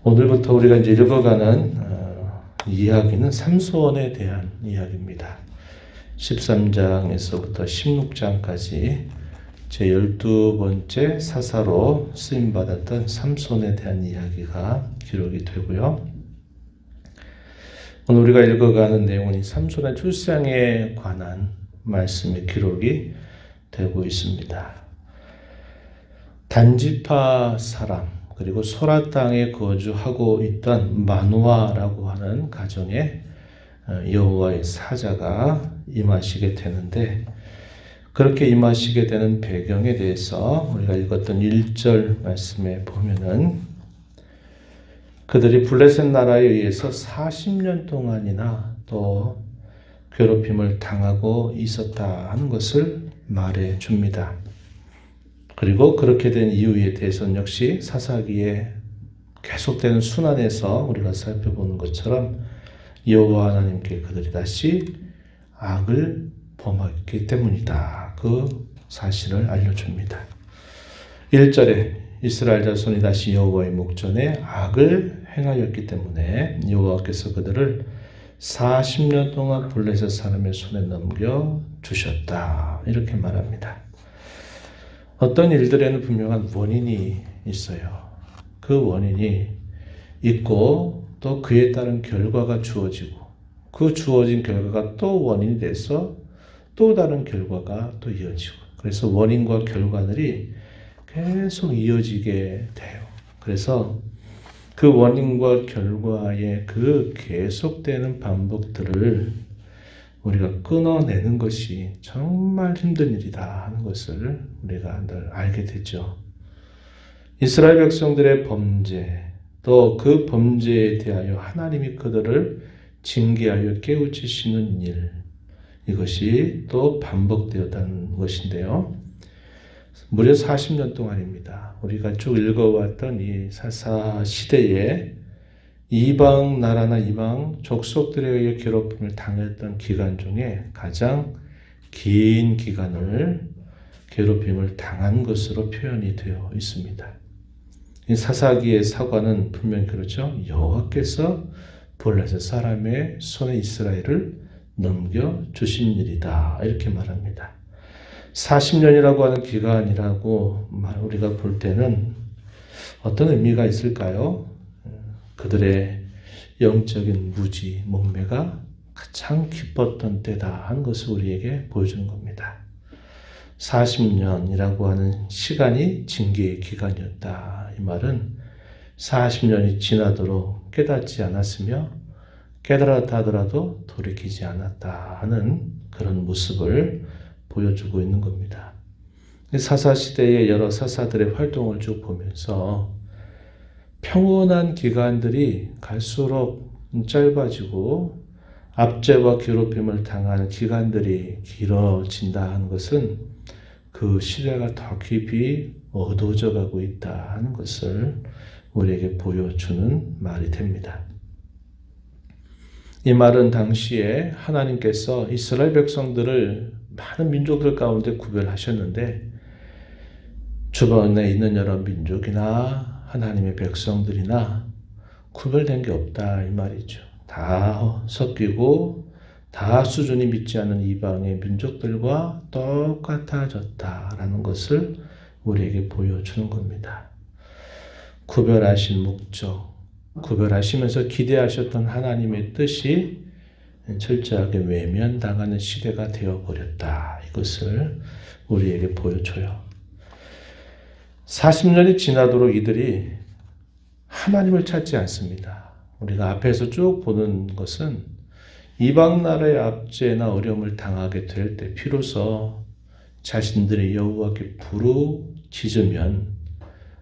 오늘부터 우리가 이제 읽어가는 이야기는 삼손에 대한 이야기입니다. 13장에서부터 16장까지 제 12번째 사사로 쓰임받았던 삼손에 대한 이야기가 기록이 되고요. 오늘 우리가 읽어가는 내용은 삼손의 출생에 관한 말씀이 기록이 되고 있습니다. 단지파 사람 그리고 소라 땅에 거주하고 있던 마누아라고 하는 가정에 여호와의 사자가 임하시게 되는데, 그렇게 임하시게 되는 배경에 대해서 우리가 읽었던 1절 말씀에 보면은 그들이 블레셋 나라에 의해서 40년 동안이나 또 괴롭힘을 당하고 있었다 하는 것을 말해 줍니다. 그리고 그렇게 된 이유에 대해서는 역시 사사기에 계속되는 순환에서 우리가 살펴보는 것처럼 여호와 하나님께 그들이 다시 악을 범했기 때문이다. 그 사실을 알려줍니다. 1절에 이스라엘 자손이 다시 여호와의 목전에 악을 행하였기 때문에 여호와께서 그들을 40년 동안 블레셋 사람의 손에 넘겨주셨다. 이렇게 말합니다. 어떤 일들에는 분명한 원인이 있어요. 그 원인이 있고 또 그에 따른 결과가 주어지고 그 주어진 결과가 또 원인이 돼서 또 다른 결과가 또 이어지고, 그래서 원인과 결과들이 계속 이어지게 돼요. 그래서 그 원인과 결과의 그 계속되는 반복들을 우리가 끊어내는 것이 정말 힘든 일이다 하는 것을 우리가 늘 알게 되죠. 이스라엘 백성들의 범죄, 또 그 범죄에 대하여 하나님이 그들을 징계하여 깨우치시는 일, 이것이 또 반복되었다는 것인데요. 무려 40년 동안입니다. 우리가 쭉 읽어왔던 이 사사 시대에 이방 나라나 이방 족속들에 의해 괴롭힘을 당했던 기간 중에 가장 긴 기간을 괴롭힘을 당한 것으로 표현이 되어 있습니다. 이 사사기의 사과는 분명히 그렇죠. 여호와께서 블레셋 사람의 손에 이스라엘을 넘겨주신 일이다. 이렇게 말합니다. 40년이라고 하는 기간이라고 우리가 볼 때는 어떤 의미가 있을까요? 그들의 영적인 무지, 목매가 가장 기뻤던 때다 하는 것을 우리에게 보여주는 겁니다. 40년이라고 하는 시간이 징계의 기간이었다. 이 말은 40년이 지나도록 깨닫지 않았으며 깨달았다 하더라도 돌이키지 않았다 하는 그런 모습을 보여주고 있는 겁니다. 사사시대의 여러 사사들의 활동을 쭉 보면서 평온한 기간들이 갈수록 짧아지고 압제와 괴롭힘을 당하는 기간들이 길어진다 하는 것은 그 시대가 더 깊이 어두워져 가고 있다 하는 것을 우리에게 보여주는 말이 됩니다. 이 말은 당시에 하나님께서 이스라엘 백성들을 많은 민족들 가운데 구별하셨는데 주변에 있는 여러 민족이나 하나님의 백성들이나 구별된 게 없다 이 말이죠. 다 섞이고 다 수준이 믿지 않는 이방의 민족들과 똑같아졌다라는 것을 우리에게 보여주는 겁니다. 구별하신 목적, 구별하시면서 기대하셨던 하나님의 뜻이 철저하게 외면당하는 시대가 되어버렸다. 이것을 우리에게 보여줘요. 40년이 지나도록 이들이 하나님을 찾지 않습니다. 우리가 앞에서 쭉 보는 것은 이방 나라의 압제나 어려움을 당하게 될 때 비로소 자신들의 여호와께 부르짖으면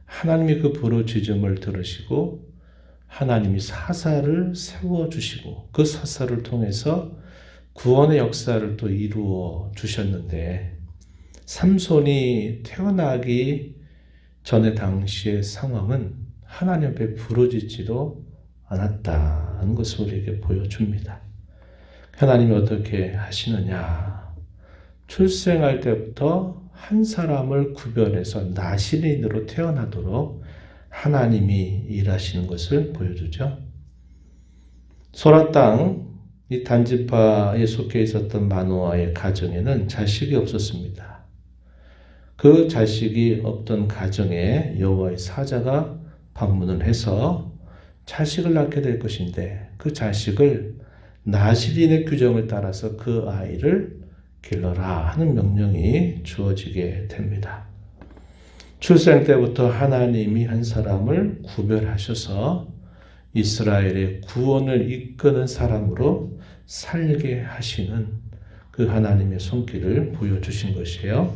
하나님이 그 부르짖음을 들으시고 하나님이 사사를 세워주시고 그 사사를 통해서 구원의 역사를 또 이루어 주셨는데, 삼손이 태어나기 전에 당시의 상황은 하나님 앞에 부르짖지도 않았다는 것을 우리에게 보여줍니다. 하나님이 어떻게 하시느냐? 출생할 때부터 한 사람을 구별해서 나시린으로 태어나도록 하나님이 일하시는 것을 보여주죠. 소라 땅, 이 단지파에 속해 있었던 마노아의 가정에는 자식이 없었습니다. 그 자식이 없던 가정에 여호와의 사자가 방문을 해서 자식을 낳게 될 것인데 그 자식을 나실인의 규정을 따라서 그 아이를 길러라 하는 명령이 주어지게 됩니다. 출생 때부터 하나님이 한 사람을 구별하셔서 이스라엘의 구원을 이끄는 사람으로 살게 하시는 그 하나님의 손길을 보여주신 것이에요.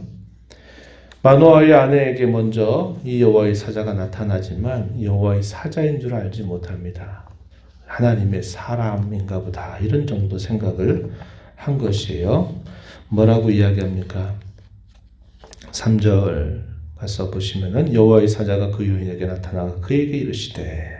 마노아의 아내에게 먼저 이 여호와의 사자가 나타나지만 여호와의 사자인 줄 알지 못합니다. 하나님의 사람인가 보다 이런 정도 생각을 한 것이에요. 뭐라고 이야기합니까? 3절 가서 보시면은 여호와의 사자가 그 여인에게 나타나 그에게 이르시되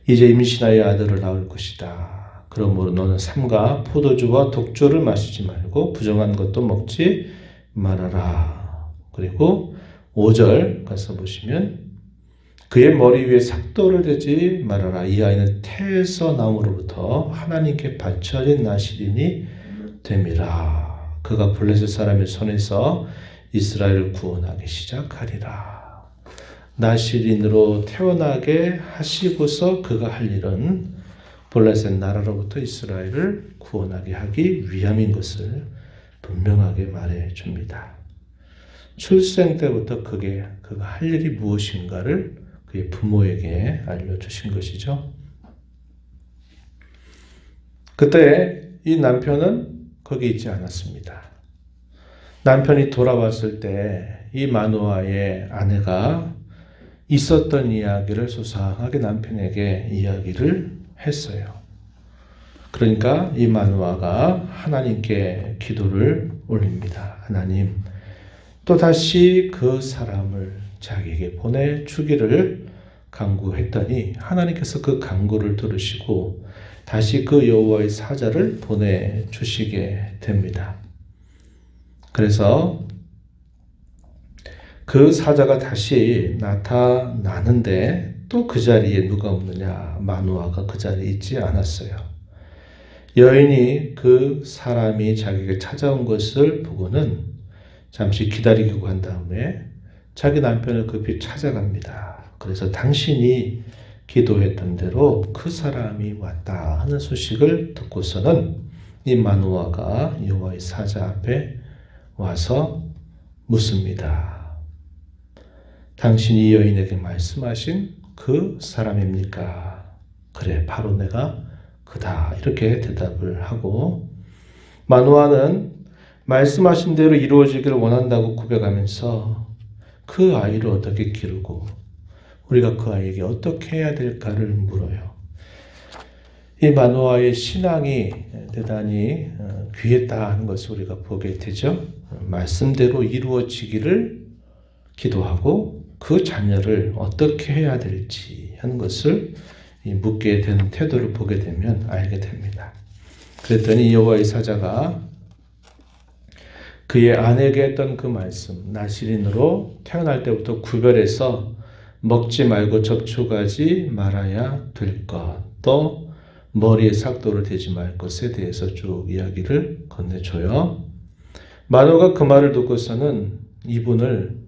이제 임신하여 아들을 낳을 것이다. 그러므로 너는 삼가 포도주와 독주를 마시지 말고 부정한 것도 먹지 말아라. 그리고 5절 가서 보시면 그의 머리 위에 삭도를 대지 말아라. 이 아이는 태에서 나옴으로부터 하나님께 바쳐진 나실인이 됨이라. 그가 블레셋 사람의 손에서 이스라엘을 구원하기 시작하리라. 나실인으로 태어나게 하시고서 그가 할 일은 블레셋 나라로부터 이스라엘을 구원하게 하기 위함인 것을 분명하게 말해 줍니다. 출생 때부터 그가 할 일이 무엇인가를 그의 부모에게 알려주신 것이죠. 그때 이 남편은 거기 있지 않았습니다. 남편이 돌아왔을 때 이 마노아의 아내가 있었던 이야기를 소상하게 남편에게 이야기를 했어요. 그러니까 이 마노아가 하나님께 기도를 올립니다. 하나님, 또다시 그 사람을 자기에게 보내주기를 간구했더니 하나님께서 그 간구를 들으시고 다시 그 여호와의 사자를 보내주시게 됩니다. 그래서 그 사자가 다시 나타나는데 또 그 자리에 누가 없느냐? 마노아가 그 자리에 있지 않았어요. 여인이 그 사람이 자기에게 찾아온 것을 보고는 잠시 기다리고 한 다음에 자기 남편을 급히 찾아갑니다. 그래서 당신이 기도했던 대로 그 사람이 왔다 하는 소식을 듣고서는 이 마노아가 여호와의 사자 앞에 와서 묻습니다. 당신이 여인에게 말씀하신 그 사람입니까? 그래, 바로 내가 그다. 이렇게 대답을 하고 마노아는 말씀하신 대로 이루어지기를 원한다고 고백하면서 그 아이를 어떻게 기르고 우리가 그 아이에게 어떻게 해야 될까를 물어요. 이 마노아의 신앙이 대단히 귀했다 하는 것을 우리가 보게 되죠. 말씀대로 이루어지기를 기도하고 그 자녀를 어떻게 해야 될지 하는 것을 묻게 되는 태도를 보게 되면 알게 됩니다. 그랬더니 여호와의 사자가 그의 아내에게 했던 그 말씀, 나실인으로 태어날 때부터 구별해서 먹지 말고 접촉하지 말아야 될 것, 또 머리에 삭도를 대지 말 것에 대해서 쭉 이야기를 건네줘요. 마노아가 그 말을 듣고서는 이분을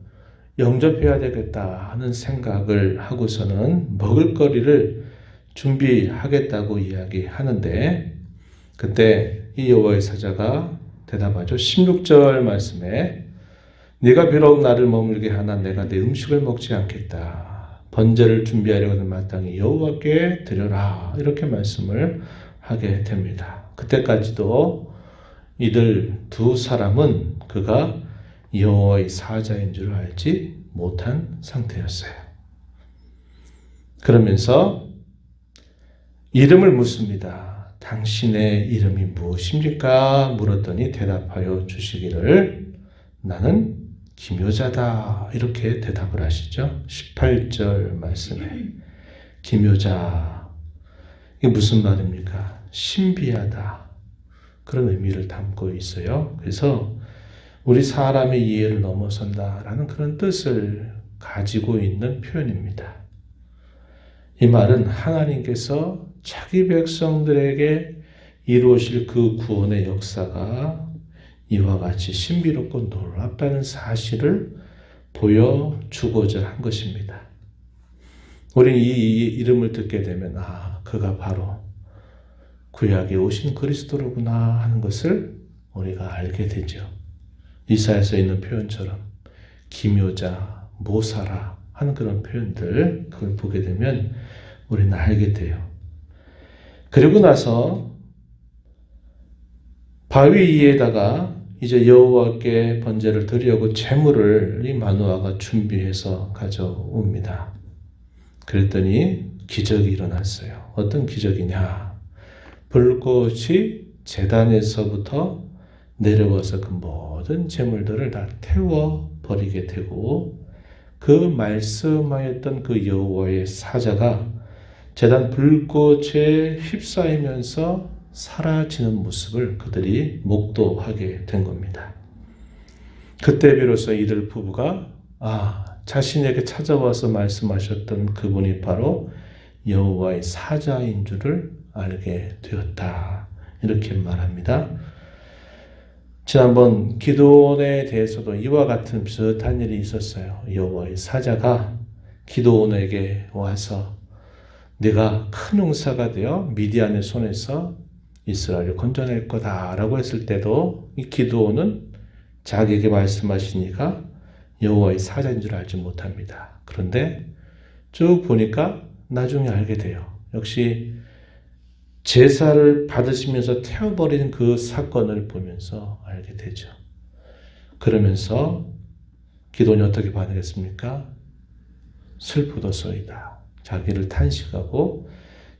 영접해야 되겠다 하는 생각을 하고서는 먹을거리를 준비하겠다고 이야기하는데 그때 이 여호와의 사자가 대답하죠. 16절 말씀에 네가 비록 나를 머물게 하나 내가 내 음식을 먹지 않겠다. 번제를 준비하려거든 마땅히 여호와께 드려라. 이렇게 말씀을 하게 됩니다. 그때까지도 이들 두 사람은 그가 여호와의 사자인 줄 알지 못한 상태였어요. 그러면서 이름을 묻습니다. 당신의 이름이 무엇입니까? 물었더니 대답하여 주시기를 나는 기묘자다. 이렇게 대답을 하시죠. 18절 말씀에 기묘자. 이게 무슨 말입니까? 신비하다. 그런 의미를 담고 있어요. 그래서 우리 사람의 이해를 넘어선다라는 그런 뜻을 가지고 있는 표현입니다. 이 말은 하나님께서 자기 백성들에게 이루어질 그 구원의 역사가 이와 같이 신비롭고 놀랍다는 사실을 보여주고자 한 것입니다. 우리는 이 이름을 듣게 되면 그가 바로 구약에 오신 그리스도로구나 하는 것을 우리가 알게 되죠. 이사야서에 있는 표현처럼 기묘자, 모사라 하는 그런 표현들, 그걸 보게 되면 우리는 알게 돼요. 그리고 나서 바위 위에다가 이제 여호와께 번제를 드리려고 제물을 이 마노아가 준비해서 가져옵니다. 그랬더니 기적이 일어났어요. 어떤 기적이냐? 불꽃이 제단에서부터 내려와서 그 모든 제물들을 다 태워버리게 되고, 그 말씀하였던 그 여호와의 사자가 제단 불꽃에 휩싸이면서 사라지는 모습을 그들이 목도하게 된 겁니다. 그때 비로소 이들 부부가 자신에게 찾아와서 말씀하셨던 그분이 바로 여호와의 사자인 줄을 알게 되었다. 이렇게 말합니다. 지난번 기드온에 대해서도 이와 같은 비슷한 일이 있었어요. 여호와의 사자가 기드온에게 와서 네가 큰 용사가 되어 미디안의 손에서 이스라엘을 건져낼 거다라고 했을 때도 이 기드온은 자기에게 말씀하시니까 여호와의 사자인 줄 알지 못합니다. 그런데 쭉 보니까 나중에 알게 돼요. 역시 제사를 받으시면서 태워버리는 그 사건을 보면서 알게 되죠. 그러면서 기드온이 어떻게 반응했습니까? 슬프도소이다. 자기를 탄식하고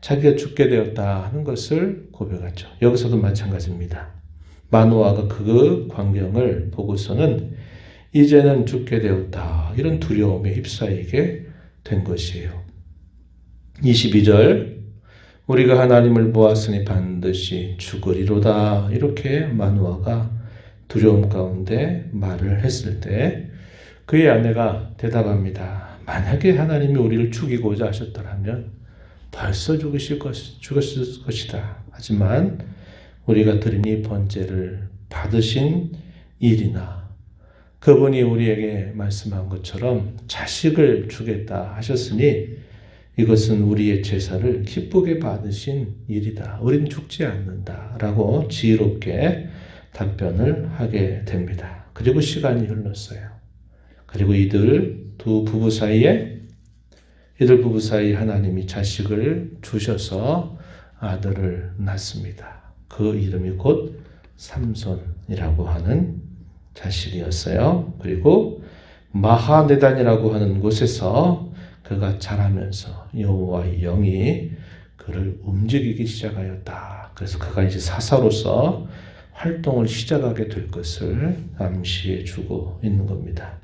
자기가 죽게 되었다 하는 것을 고백하죠. 여기서도 마찬가지입니다. 마노아가 그 광경을 보고서는 이제는 죽게 되었다. 이런 두려움에 휩싸이게 된 것이에요. 22절 우리가 하나님을 보았으니 반드시 죽으리로다. 이렇게 마노아가 두려움 가운데 말을 했을 때 그의 아내가 대답합니다. 만약에 하나님이 우리를 죽이고자 하셨더라면 벌써 죽었을 것이다. 하지만 우리가 드린 이 번제를 받으신 일이나 그분이 우리에게 말씀한 것처럼 자식을 주겠다 하셨으니 이것은 우리의 제사를 기쁘게 받으신 일이다. 우린 죽지 않는다. 라고 지혜롭게 답변을 하게 됩니다. 그리고 시간이 흘렀어요. 그리고 이들 부부 사이에 하나님이 자식을 주셔서 아들을 낳습니다. 그 이름이 곧 삼손이라고 하는 자식이었어요. 그리고 마하네단이라고 하는 곳에서 그가 자라면서 여호와의 영이 그를 움직이기 시작하였다. 그래서 그가 이제 사사로서 활동을 시작하게 될 것을 암시해 주고 있는 겁니다.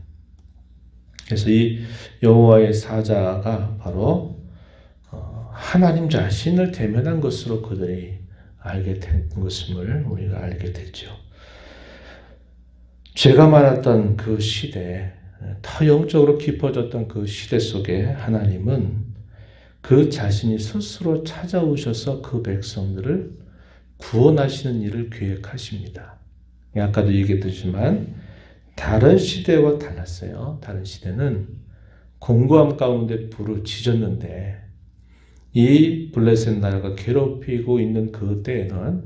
그래서 이 여호와의 사자가 바로 하나님 자신을 대면한 것으로 그들이 알게 된 것임을 우리가 알게 되죠. 죄가 많았던 그 시대, 더 영적으로 깊어졌던 그 시대 속에 하나님은 그 자신이 스스로 찾아오셔서 그 백성들을 구원하시는 일을 계획하십니다. 아까도 얘기했지만 다른 시대와 달랐어요. 다른 시대는 공고함 가운데 부르짖었는데 이 블레셋 나라가 괴롭히고 있는 그 때에는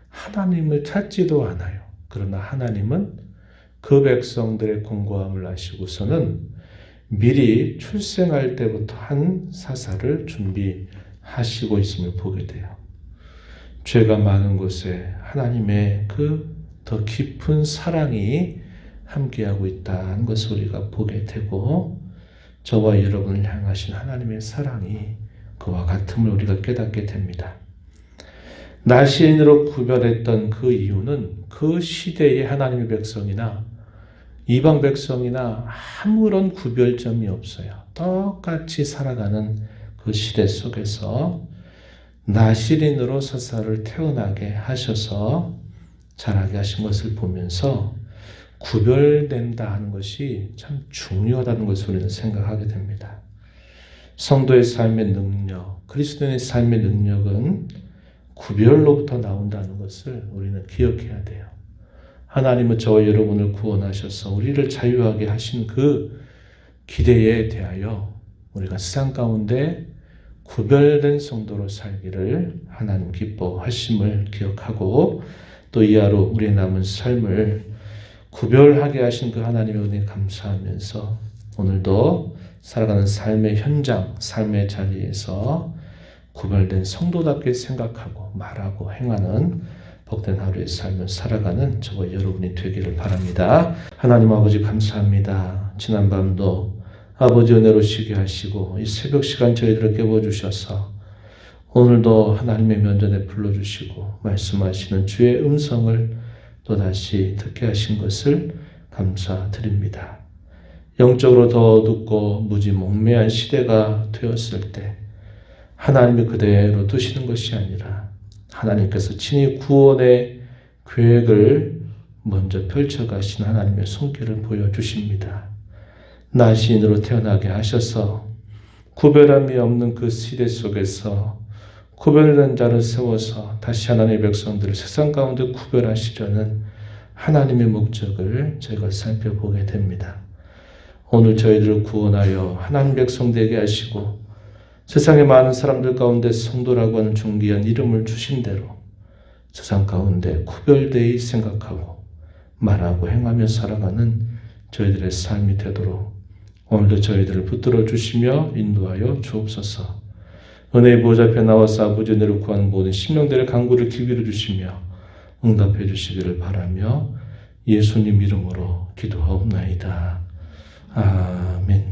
하나님을 찾지도 않아요. 그러나 하나님은 그 백성들의 공고함을 아시고서는 미리 출생할 때부터 한 사사를 준비하시고 있음을 보게 돼요. 죄가 많은 곳에 하나님의 그 더 깊은 사랑이 함께하고 있다는 것을 우리가 보게 되고 저와 여러분을 향하신 하나님의 사랑이 그와 같음을 우리가 깨닫게 됩니다. 나시인으로 구별했던 그 이유는 그 시대의 하나님의 백성이나 이방 백성이나 아무런 구별점이 없어요. 똑같이 살아가는 그 시대 속에서 나시린으로 사사를 태어나게 하셔서 자라게 하신 것을 보면서 구별된다 하는 것이 참 중요하다는 것을 우리는 생각하게 됩니다. 성도의 삶의 능력, 그리스도인의 삶의 능력은 구별로부터 나온다는 것을 우리는 기억해야 돼요. 하나님은 저와 여러분을 구원하셔서 우리를 자유하게 하신 그 기대에 대하여 우리가 세상 가운데 구별된 성도로 살기를 하나님 기뻐하심을 기억하고 또 이하로 우리의 남은 삶을 구별하게 하신 그 하나님의 은혜에 감사하면서 오늘도 살아가는 삶의 현장, 삶의 자리에서 구별된 성도답게 생각하고 말하고 행하는 복된 하루의 삶을 살아가는 저와 여러분이 되기를 바랍니다. 하나님 아버지 감사합니다. 지난밤도 아버지 은혜로 쉬게 하시고 이 새벽 시간 저희들을 깨워주셔서 오늘도 하나님의 면전에 불러주시고 말씀하시는 주의 음성을 또다시 듣게 하신 것을 감사드립니다. 영적으로 더 어둡고 무지몽매한 시대가 되었을 때 하나님이 그대로 두시는 것이 아니라 하나님께서 친히 구원의 계획을 먼저 펼쳐가신 하나님의 손길을 보여주십니다. 나 시인으로 태어나게 하셔서 구별함이 없는 그 시대 속에서 구별된 자를 세워서 다시 하나님의 백성들을 세상 가운데 구별하시려는 하나님의 목적을 저희가 살펴보게 됩니다. 오늘 저희들을 구원하여 하나님 백성 되게 하시고 세상의 많은 사람들 가운데 성도라고 하는 존귀한 이름을 주신 대로 세상 가운데 구별되이 생각하고 말하고 행하며 살아가는 저희들의 삶이 되도록 오늘도 저희들을 붙들어 주시며 인도하여 주옵소서. 은혜의 보좌 앞에 나와서 아버지 은혜를 구하는 모든 심령들의 간구를 기울여 주시며 응답해 주시기를 바라며 예수님 이름으로 기도하옵나이다. 아멘.